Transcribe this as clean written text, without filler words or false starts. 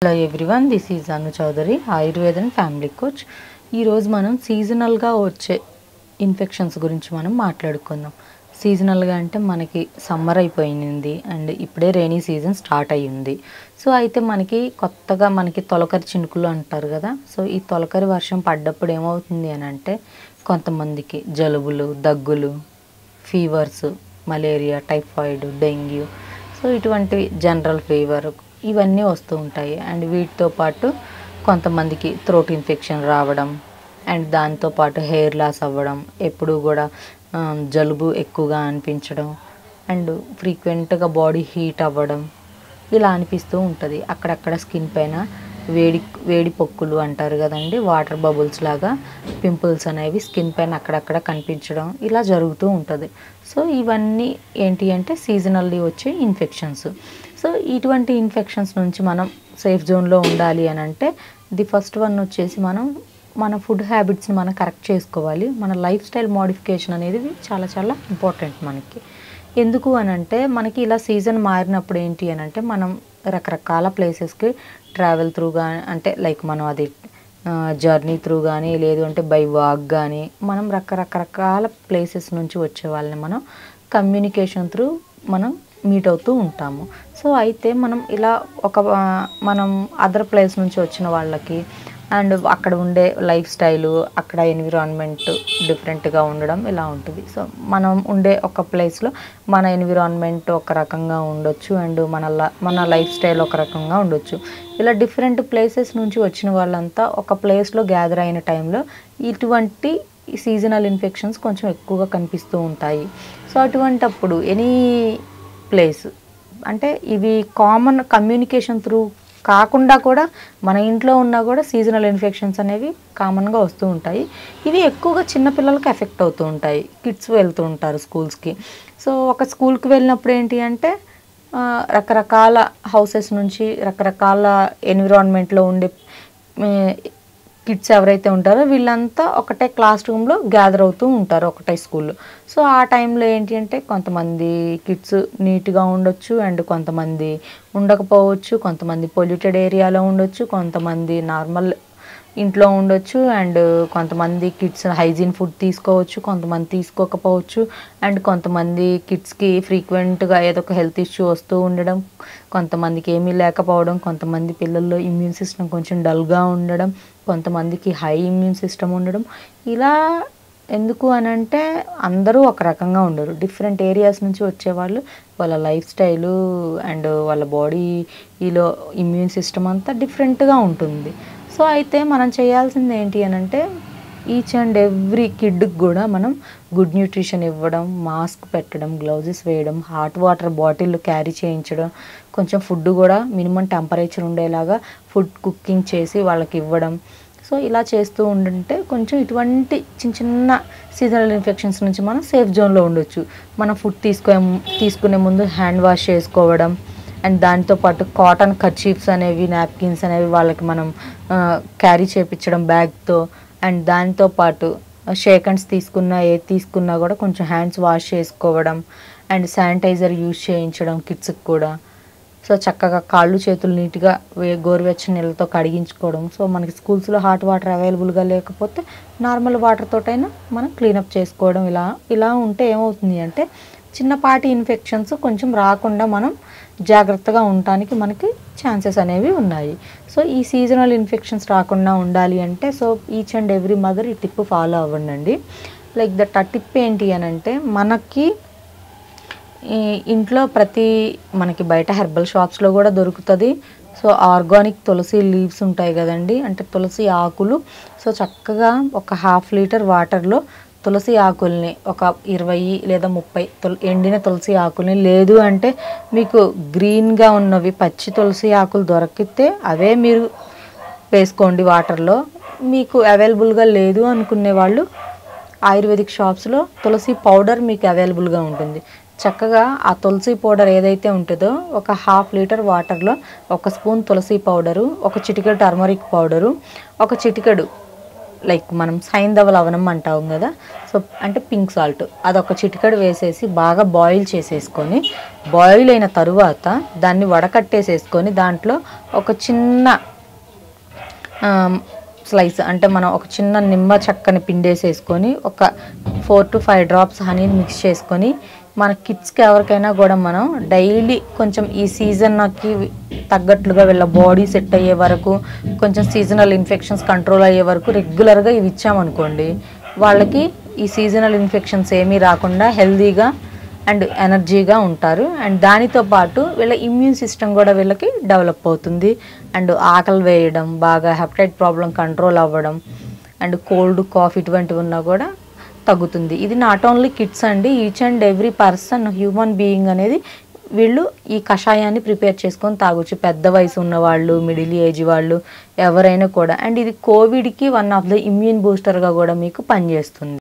Hello everyone, this is Anu Chowdary, ఆయుర్వేదన్ family coach. ఈరోజు మనం సీజనల్గా వచ్చే ఇన్ఫెక్షన్స్ గురించి మనం మాట్లాడుకుందాం. సీజనల్గా అంటే మనకి సమ్మర్ అయిపోయింది అండ్ ఇప్పుడే రైనీ సీజన్ స్టార్ట్ అయ్యింది. సో అయితే మనకి కొత్తగా తొలకరి చినుకులు అంటారు కదా. సో ఈ తొలకరి వర్షం పడ్డప్పుడు ఏమవుతుంది అని అంటే కొంతమందికి జలుబులు, దగ్గులు, fevers, malaria, typhoid, dengue, so ఇటువంటి జనరల్ ఫీవర్ ఇవన్నీ వస్తూ ఉంటాయి. అండ్ వీటితో పాటు కొంతమందికి థ్రోట్ ఇన్ఫెక్షన్ రావడం అండ్ దాంతోపాటు హెయిర్ లాస్ అవ్వడం, ఎప్పుడు కూడా జలుబు ఎక్కువగా అనిపించడం అండ్ ఫ్రీక్వెంట్గా బాడీ హీట్ అవ్వడం ఇలా అనిపిస్తూ ఉంటుంది. అక్కడక్కడ స్కిన్ పైన వేడి పొక్కులు అంటారు కదండి, వాటర్ బబుల్స్ లాగా పింపుల్స్ అనేవి స్కిన్ పైన అక్కడక్కడ కనిపించడం ఇలా జరుగుతూ ఉంటుంది. సో ఇవన్నీ ఏంటి అంటే సీజనల్లీ వచ్చే ఇన్ఫెక్షన్స్. సో ఇటువంటి ఇన్ఫెక్షన్స్ నుంచి మనం సేఫ్ జోన్లో ఉండాలి అని అంటే ది ఫస్ట్ వన్ వచ్చేసి మన ఫుడ్ హ్యాబిట్స్ని మనం కరెక్ట్ చేసుకోవాలి. మన లైఫ్ స్టైల్ మోడిఫికేషన్ అనేది చాలా చాలా ఇంపార్టెంట్ మనకి. ఎందుకు అని అంటే మనకి ఇలా సీజన్ మారినప్పుడు ఏంటి అని అంటే మనం రకరకాల ప్లేసెస్కి ట్రావెల్ త్రూ కానీ, అంటే లైక్ మనం అది జర్నీ త్రూ కానీ లేదు అంటే బై వాక్ కానీ మనం రకరకాల ప్లేసెస్ నుంచి వచ్చే వాళ్ళని మనం కమ్యూనికేషన్ త్రూ మనం మీట్ అవుతూ ఉంటాము. సో అయితే మనం అదర్ ప్లేస్ నుంచి వచ్చిన వాళ్ళకి అండ్ అక్కడ ఉండే లైఫ్ స్టైలు, అక్కడ ఎన్విరాన్మెంట్ డిఫరెంట్గా ఉండడం ఇలా ఉంటుంది. సో మనం ఉండే ఒక ప్లేస్లో మన ఎన్విరాన్మెంట్ ఒక రకంగా ఉండొచ్చు అండ్ మన లైఫ్ స్టైల్ ఒక రకంగా ఉండొచ్చు. ఇలా డిఫరెంట్ ప్లేసెస్ నుంచి వచ్చిన వాళ్ళంతా ఒక ప్లేస్లో గ్యాదర్ అయిన టైంలో ఇటువంటి సీజనల్ ఇన్ఫెక్షన్స్ కొంచెం ఎక్కువగా కనిపిస్తూ ఉంటాయి. సో అటువంటప్పుడు ఎనీ ప్లేస్ అంటే ఇవి కామన్ కమ్యూనికేషన్ త్రూ కాకుండా కూడా మన ఇంట్లో ఉన్నా కూడా సీజనల్ ఇన్ఫెక్షన్స్ అనేవి కామన్గా వస్తూ ఉంటాయి. ఇవి ఎక్కువగా చిన్నపిల్లలకి ఎఫెక్ట్ అవుతూ ఉంటాయి. కిడ్స్ వెళ్తూ ఉంటారు స్కూల్స్కి. సో ఒక స్కూల్కి వెళ్ళినప్పుడు ఏంటి అంటే రకరకాల హౌసెస్ నుంచి రకరకాల ఎన్విరాన్మెంట్లో ఉండే కిడ్స్ ఎవరైతే ఉంటారో వీళ్ళంతా ఒకటే క్లాస్ రూమ్లో గ్యాదర్ అవుతూ ఉంటారు ఒకటే స్కూల్లో. సో ఆ టైంలో ఏంటి అంటే కొంతమంది కిడ్స్ నీట్గా ఉండొచ్చు అండ్ కొంతమంది ఉండకపోవచ్చు, కొంతమంది పొల్యూటెడ్ ఏరియాలో ఉండొచ్చు, కొంతమంది నార్మల్ ఇంట్లో ఉండొచ్చు అండ్ కొంతమంది కిడ్స్ హైజీన్ ఫుడ్ తీసుకోవచ్చు, కొంతమంది తీసుకోకపోవచ్చు అండ్ కొంతమంది కిడ్స్కి ఫ్రీక్వెంట్గా ఏదో ఒక హెల్త్ ఇష్యూ వస్తూ ఉండడం, కొంతమందికి ఏమీ లేకపోవడం, కొంతమంది పిల్లల్లో ఇమ్యూన్ సిస్టమ్ కొంచెం డల్గా ఉండడం, కొంతమందికి హై ఇమ్యూన్ సిస్టమ్ ఉండడం. ఇలా ఎందుకు అని అంటే అందరూ ఒక రకంగా ఉండరు. డిఫరెంట్ ఏరియాస్ నుంచి వచ్చేవాళ్ళు వాళ్ళ లైఫ్ స్టైలు అండ్ వాళ్ళ బాడీలో ఇమ్యూన్ సిస్టమ్ అంతా డిఫరెంట్గా ఉంటుంది. సో అయితే మనం చేయాల్సింది ఏంటి అని అంటే ఈచ్ అండ్ ఎవ్రీ కిడ్కి కూడా మనం గుడ్ న్యూట్రిషన్ ఇవ్వడం, మాస్క్ పెట్టడం, గ్లౌజెస్ వేయడం, హాట్ వాటర్ బాటిల్ క్యారీ చేయించడం, కొంచెం ఫుడ్ కూడా మినిమం టెంపరేచర్ ఉండేలాగా ఫుడ్ కుకింగ్ చేసి వాళ్ళకి ఇవ్వడం. సో ఇలా చేస్తూ ఉంటుంటే కొంచెం ఇటువంటి చిన్న సీజనల్ ఇన్ఫెక్షన్స్ నుంచి మనం సేఫ్ జోన్లో ఉండొచ్చు. మనం ఫుడ్ తీసుకునే ముందు హ్యాండ్ వాష్ చేసుకోవడం అండ్ దాంతోపాటు కాటన్ కర్చీఫ్స్ అనేవి, నాప్కిన్స్ అనేవి వాళ్ళకి మనం క్యారీ చేయించడం బ్యాగ్తో. అండ్ దాంతోపాటు షేక్ హ్యాండ్స్ ఏది తీసుకున్నా కూడా కొంచెం హ్యాండ్స్ వాష్ చేసుకోవడం అండ్ శానిటైజర్ యూజ్ చేయించడం కిడ్స్కి కూడా. సో చక్కగా కాళ్ళు చేతులు నీట్గా గోరువెచ్చని నీళ్ళతో కడిగించుకోవడం. సో మనకి స్కూల్స్లో హాట్ వాటర్ అవైలబుల్గా లేకపోతే నార్మల్ వాటర్ తోటైనా మనం క్లీనప్ చేసుకోవడం. ఇలా ఉంటే ఏమవుతుంది అంటే చిన్నపాటి ఇన్ఫెక్షన్స్ కొంచెం రాకుండా మనం జాగ్రత్తగా ఉండటానికి మనకి ఛాన్సెస్ అనేవి ఉన్నాయి. సో ఈ సీజనల్ ఇన్ఫెక్షన్స్ రాకుండా ఉండాలి అంటే so each and every mother ఈ టిప్ ఫాలో అవ్వండి. Like that. ఆ టిప్ ఏంటి అని అంటే మనకి ఇంట్లో మనకి బయట హెర్బల్ షాప్స్లో కూడా దొరుకుతుంది. సో ఆర్గానిక్ తులసి లీవ్స్ ఉంటాయి కదండి, అంటే తులసి ఆకులు. సో చక్కగా ఒక 1/2 లీటర్ వాటర్లో తులసి ఆకుల్ని ఒక 20 లేదా 30 ఎండిన తులసి ఆకుల్ని, లేదు అంటే మీకు గ్రీన్గా ఉన్నవి పచ్చి తులసి ఆకులు దొరికితే అవే మీరు వేసుకోండి వాటర్లో. మీకు అవైలబుల్గా లేదు అనుకునే వాళ్ళు ఆయుర్వేదిక్ షాప్స్లో తులసి పౌడర్ మీకు అవైలబుల్గా ఉంటుంది. చక్కగా ఆ తులసి పౌడర్ ఏదైతే ఉంటుందో ఒక 1/2 లీటర్ వాటర్లో 1 స్పూన్ తులసి పౌడరు, ఒక చిటికెడు టర్మరిక్ పౌడరు, ఒక చిటికెడు లైక్ మనం సైంధవ లవణం అంటాం కదా, సో అంటే పింక్ సాల్ట్, అదొక చిటికెడు వేసేసి బాగా బాయిల్ చేసేసుకొని, బాయిల్ అయిన తరువాత దాన్ని వడకట్టేసేసుకొని దాంట్లో ఒక చిన్న స్లైస్ అంటే మనం ఒక చిన్న నిమ్మ చెక్కని పిండేసేసుకొని ఒక 4 to 5 డ్రాప్స్ హనీని మిక్స్ చేసుకొని మన కిడ్స్కి ఎవరికైనా కూడా మనం డైలీ కొంచెం ఈ సీజన్కి తగ్గట్లుగా వీళ్ళ బాడీ సెట్ అయ్యే వరకు, కొంచెం సీజనల్ ఇన్ఫెక్షన్స్ కంట్రోల్ అయ్యే వరకు రెగ్యులర్గా ఇవి ఇచ్చామనుకోండి, వాళ్ళకి ఈ సీజనల్ ఇన్ఫెక్షన్స్ ఏమీ రాకుండా హెల్తీగా అండ్ ఎనర్జీగా ఉంటారు. అండ్ దానితో పాటు వీళ్ళ ఇమ్యూన్ సిస్టమ్ కూడా వీళ్ళకి డెవలప్ అవుతుంది. అండ్ ఆకలి వేయడం, బాగా హెపటైట్ ప్రాబ్లం కంట్రోల్ అవ్వడం, అండ్ కోల్డ్ కాఫ్ ఇటువంటివి ఉన్నా కూడా తగ్గుతుంది. ఇది నాట్ ఓన్లీ కిడ్స్ అండి, each and every person human being అనేది వీళ్ళు ఈ కషాయాన్ని ప్రిపేర్ చేసుకొని తాగొచ్చు. పెద్ద వయసు ఉన్న వాళ్ళు, మిడిల్ ఏజ్ వాళ్ళు, ఎవరైనా కూడా. అండ్ ఇది కోవిడ్కి వన్ ఆఫ్ ద ఇమ్యూన్ బూస్టర్గా కూడా మీకు పనిచేస్తుంది.